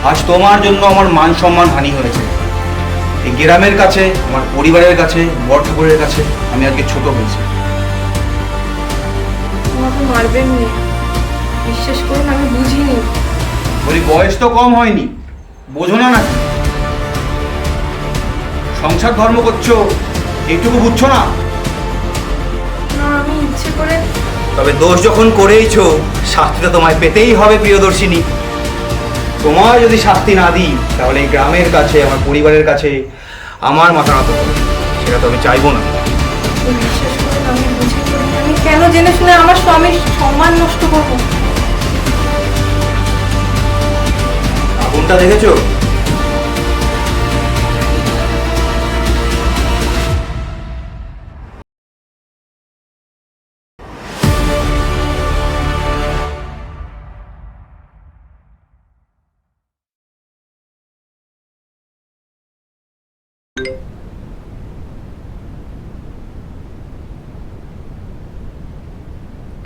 আজ তোমার জন্য আমার মান সম্মান হানি হয়েছে। এই গ্রামের কাছে, আমার পরিবারের কাছে, বড় ঠাকুরের কাছে আমি আজকে ছোট হয়েছি। তোমাকে মারবেন নি, বিশ্বাস করুন আমি বুঝিনি। বলি বয়স তো কম হয়নি, বোঝো না নাকি? সংসার ধর্ম করছো, এইটুকু বুঝছো না? না, আমি ইচ্ছে করে। তবে দোষ যখন করেইছো, শাস্তিটা তোমায় পেতেই হবে প্রিয়দর্শিনী। তোমায় যদি শাস্তি না দিই, তাহলে এই গ্রামের কাছে, আমার পরিবারের কাছে আমার মাথা নত হবে। সেটা তো আমি চাইবো না। বিশ্বাস করুন আমি বুঝি করিনি। আমি কেন জেনে শুনে আমার স্বামীর সম্মান নষ্ট করবো? আগুনটা দেখেছো?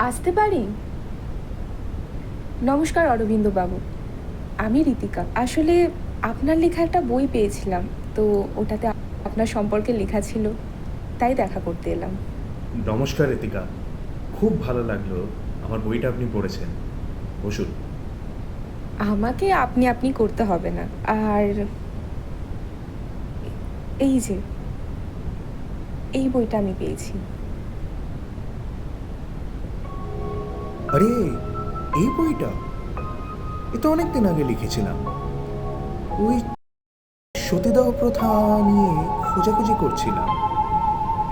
আসতে পারি? নমস্কার অরবিন্দ বাবু, আমি রীতিকা। আসলে আপনার লেখা একটা বই পেয়েছিলাম, তো ওটাতে আপনার সম্পর্কে লেখা ছিল, তাই দেখা করতে এলাম। নমস্কার ঋতিকা, খুব ভালো লাগলো আমার বইটা আপনি পড়েছেন। বসুন। আমাকে আপনি আপনি করতে হবে না। আর এই যে এই বইটা আমি পেয়েছি। আরে, এই বইটা এ তো অনেকদিন আগে লিখেছিলাম। ওই সতীদাহ প্রথা নিয়ে খোঁজাখুঁজি করছিলাম,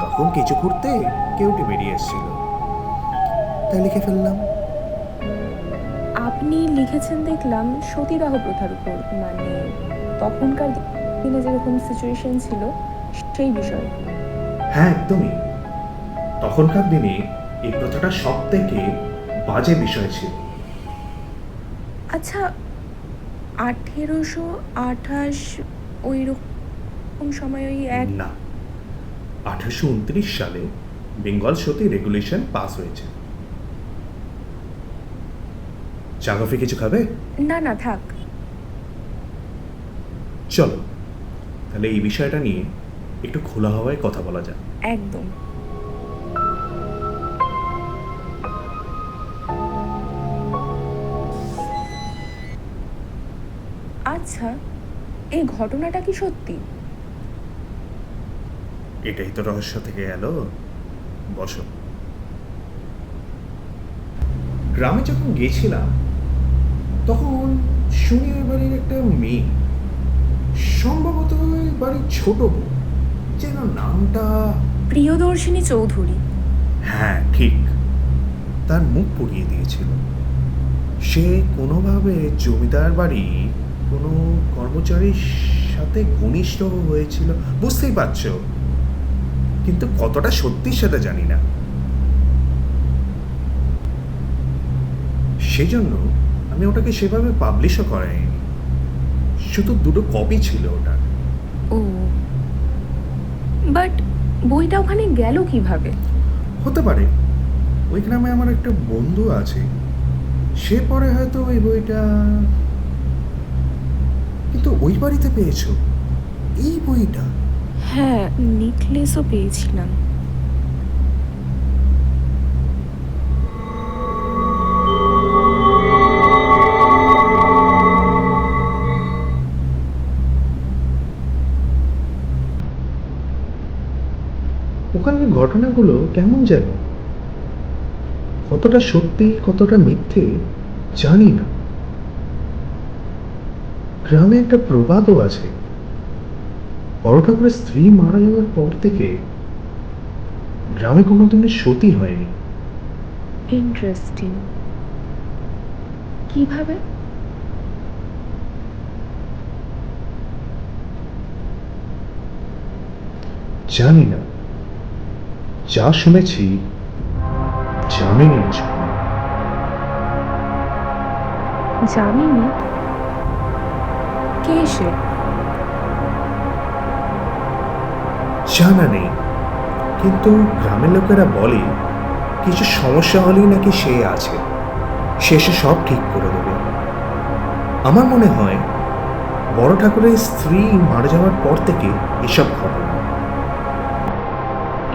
তখন কিছু করতে কেউটি বেরিয়ে এসেছিল, তাই লিখে ফেললাম। আপনি লিখেছেন দেখলাম সতীদাহ প্রথার উপর, মানে তখনকার দিনে যেরকম সিচুয়েশন ছিল সেই বিষয়ে। হ্যাঁ, একদমই। তখনকার দিনে এই প্রথাটা সব থেকে বাজে বিষয় ছিল। আচ্ছা, 1828 ওই রকম সময় ওই এক না, 1829 সালে বেঙ্গল সতী রেগুলেশন পাস হয়েছে। চা কফি কিছু খাবে? না না থাক। চলো তাহলে এই বিষয়টা নিয়ে একটু খোলা হাওয়ায় কথা বলা যাক। একদম। আচ্ছা, এই ঘটনাটা কি সত্যি? এটাই তো রহস্য থেকে গেল। বসো। গ্রামে যখন গেছিলাম তখন শুনি ওই বাড়ির একটা মেয়ে, সম্ভবত ওই বাড়ির ছোট বউ, যেন নামটা, প্রিয়দর্শিনী চৌধুরী। হ্যাঁ ঠিক, তার মুখ পুড়িয়ে দিয়েছিল। সে কোনোভাবে জমিদার বাড়ি কোনো কর্মচারীর সাথে ঘনিষ্ঠ হয়েছিল, বুঝতেই পারছো, কিন্তু কতটা সত্যি সেটা জানি না। সেজন্য আমি ওটাকে সেভাবে পাবলিশও করাইনি, শুধু দুটো কপি ছিল ওটার। ও, বাট বইটা ওখানে গেল কিভাবে? হতে পারে ওই গ্রামে আমার একটা বন্ধু আছে, সে পরে হয়তো ওই বইটা, কিন্তু ওই বাড়িতে পেয়েছো এই বইটা? হ্যাঁ, নেকলেসও পেয়েছিলাম। ওখানের ঘটনাগুলো কেমন যেন, কতটা সত্যি কতটা মিথ্যে জানি না। গ্রামে একটা প্রবাদও আছে, বড় ঠাকুরের স্ত্রী মারা যাওয়ার পর থেকে গ্রামে কোনোদিনই সতী হয়নি। ইন্টারেস্টিং। কিভাবে? জানি না, যা শুনেছি জামিনী ছিল। জামিনী? কে সে? জানা নেই, কিন্তু গ্রামের লোকেরা বলে কিছু সমস্যা হলেই নাকি সে আছে, সে এসে সব ঠিক করে দেবে। আমার মনে হয় বড় ঠাকুরের স্ত্রী মারা যাওয়ার পর থেকে এসব ঘটনা।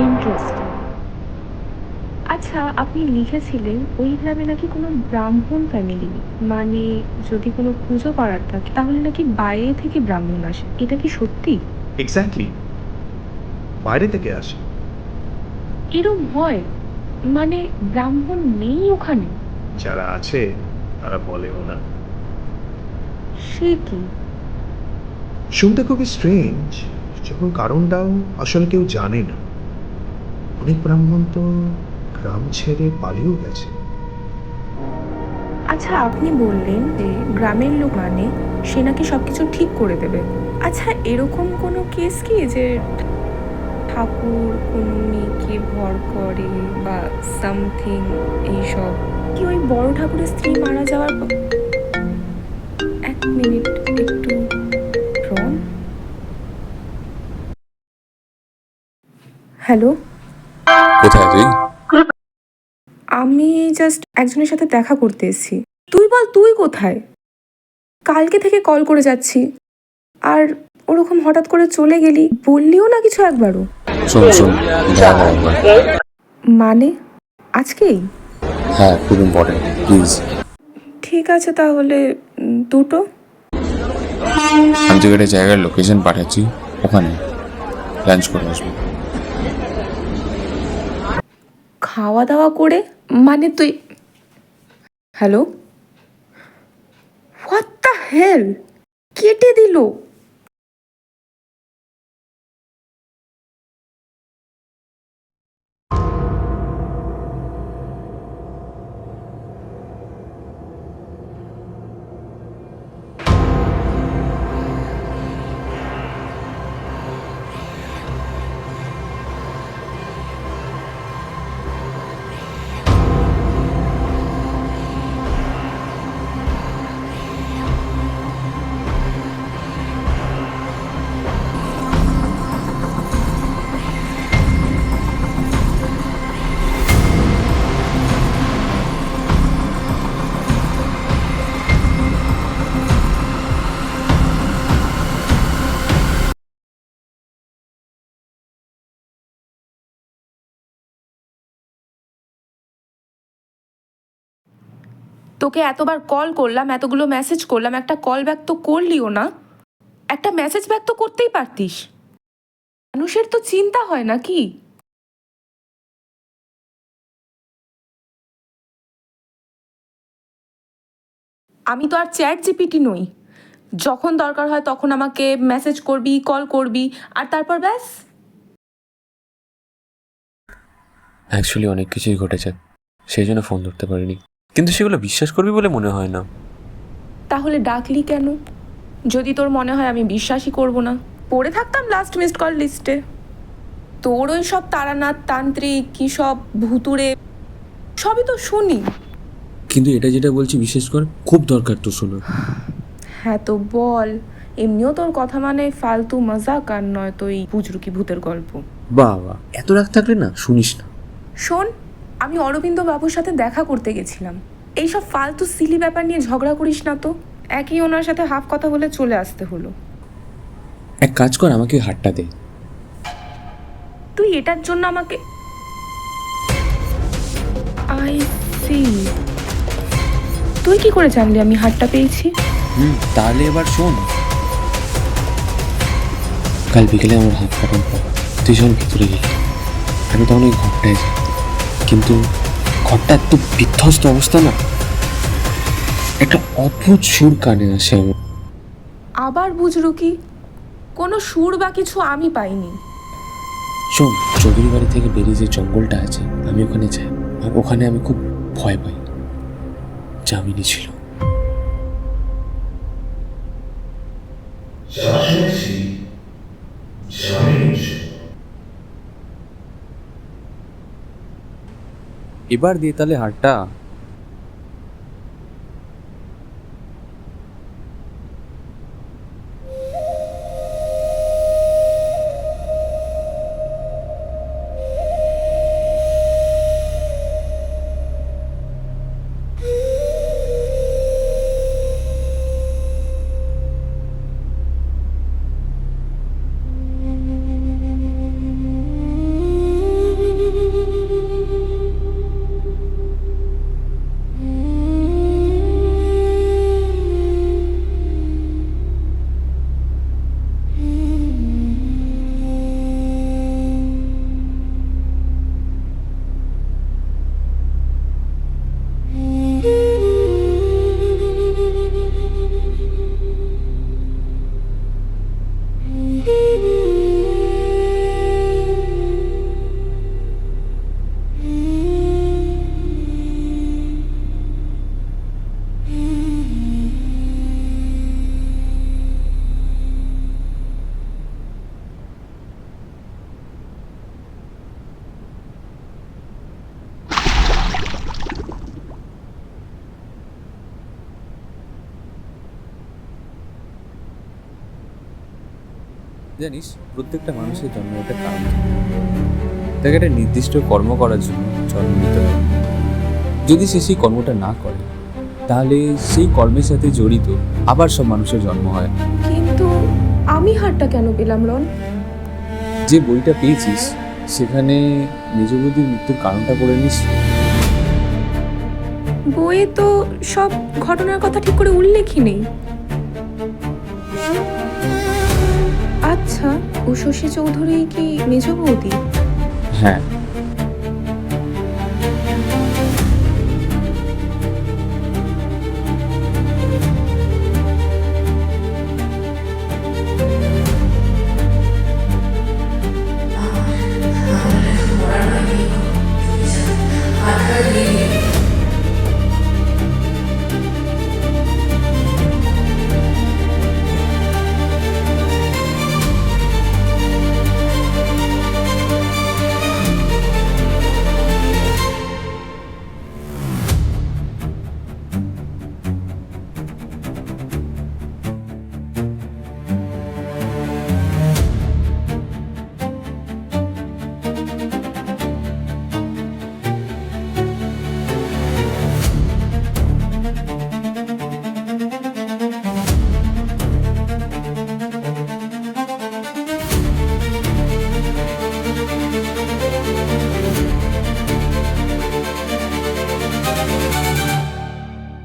ইন্টারেস্টিং। আচ্ছা, আপনি লিখেছিলেন ওই গ্রামে নাকি কোনো ব্রাহ্মণ ফ্যামিলি, মানে যদি কোনো পুজো করার থাকে তাহলে নাকি বাইরে থেকে ব্রাহ্মণ আসে, এটা কি সত্যি? এক্স্যাক্টলি, বাইরে থেকে আসে। এরম হয়? মানে ব্রাহ্মণ নেই ওখানে? যারা আছে তারা বলেও না। সে কি? শুনতে খুবই স্ট্রেঞ্জ, যখন কারণটাও আসলে কেউ জানে না। অনেক ব্রাহ্মণ তো গ্রাম ছেড়ে পালিয়েও গেছে। আচ্ছা, আপনি বললেন যে গ্রামের লোক মানে সে নাকি সবকিছু ঠিক করে দেবে। আচ্ছা, এরকম কোনো কেস কি যে ঠাকুর কোনো মেয়েকে ভর করে বা সামথিং এইসব? কি ওই বড় ঠাকুরের স্ত্রী মারা যাওয়ার এক মিনিট, একটু রং। হ্যালো, কোথায় তুই? আমি জাস্ট একজনের সাথে দেখা করতে এসেছি। তুই বল, তুই কোথায়? কালকে থেকে কল করে যাচ্ছি, আর ওরকম হঠাৎ করে চলে গেলি, বললিও না কিছু একবারও। শোন শোন, দেখা কর একবার। মানে আজকেই? হ্যাঁ, খুব ইম্পর্টেন্ট, প্লিজ। ঠিক আছে তাহলে, দুটো। আমি তোকে একটা জায়গার লোকেশন পাঠাচ্ছি, ওখানে লাঞ্চ করে আসবো। খাওয়া দাওয়া করে? মানে তুই, হ্যালো, হোয়াট দ্য হেল, কেটে দিল। তোকে এতবার কল করলাম, এতগুলো মেসেজ করলাম, একটা কল ব্যাক তো করলিও না। একটা মেসেজ ব্যাক তো করতেই পারতিস। মানুষের তো চিন্তা হয় নাকি? আমি তো আর চ্যাট জিপিটি নই। যখন দরকার হয় তখন আমাকে মেসেজ করবি, কল করবি, আর তারপর ব্যাস। অ্যাকচুয়ালি অনেক কিছুই ঘটেছে, সেই জন্য ফোন ধরতে পারিনি, কিন্তু সেগুলো বিশ্বাস করবি বলে মনে হয় না। তাহলে ডাকলি কেন? যদি তোর মনে হয় আমি বিশ্বাসই করব না, পড়ে থাকতাম লাস্ট মিসড কল লিস্টে। তোর ওই সব তারানাথ, তান্ত্রিক, কী সব ভুতুড়ে, সবই তো শুনি। কিন্তু এটা যেটা বলছি বিশ্বাস কর, খুব দরকার তো শোনা। হ্যাঁ তো বল, এমনিও তোর কথা মানে ফালতু মজাক, আর নয় তো এই বুজরুকি ভূতের গল্প। বাবা, এত রাগ থাকলে না শুনিস না। শোন, আমি অরবিন্দ বাবুর সাথে দেখা করতে গেছিলাম। এইসব ফালতু সিলি ব্যাপার নিয়ে ঝগড়া করিস না তো। একই ওনার সাথে হাফ কথা বলে চলে আসতে হলো। এক কাজ কর, আমাকে হাতটা দে। তুই এটার জন্য আমাকে, আই সি, তুই কি করে জানলি আমি হাতটা পেয়েছি? তাহলে এবার শোন, কাল বিকেলে আমার হাত কাটার পর তুই যখন ভিতরে গেলি, আমি তখন ওই ঘরটায় যাই, কিন্তু ঘরটা এত বিধ্বস্ত অবস্থা না, একটা অদ্ভুত সুর কানে আসে আমার। আবার বুঝরুকি? কোনো সুর বা কিছু আমি পাইনি। শোন, চৌধুরী বাড়ি থেকে বেরিয়ে যে জঙ্গলটা আছে, আমি ওখানে যাই, আর ওখানে আমি খুব ভয় পাই। জামিনী ছিল। এবার দিয়ে তাহলে হারটা। জানিস, প্রত্যেকটা মানুষের জন্ম একটা কারণ থাকে। তাকে একটা নির্দিষ্ট কর্ম করার জন্য জন্ম নিতে হবে। যদি সে সেই কর্মটা না করে, তাহলে সেই কর্মের সাথে জড়িত আবার সব মানুষের জন্ম হয়। কিন্তু আমি হারটা কেন পেলাম রন? যে বইটা পেয়েছিস সেখানে মেজ বৌদির মৃত্যুর কারণটা পড়ে নিস। বইয়ে তো সব ঘটনার কথা ঠিক করে উল্লেখই নেই। আচ্ছা, উষসী চৌধুরী কি মেজ বৌদি? হ্যাঁ,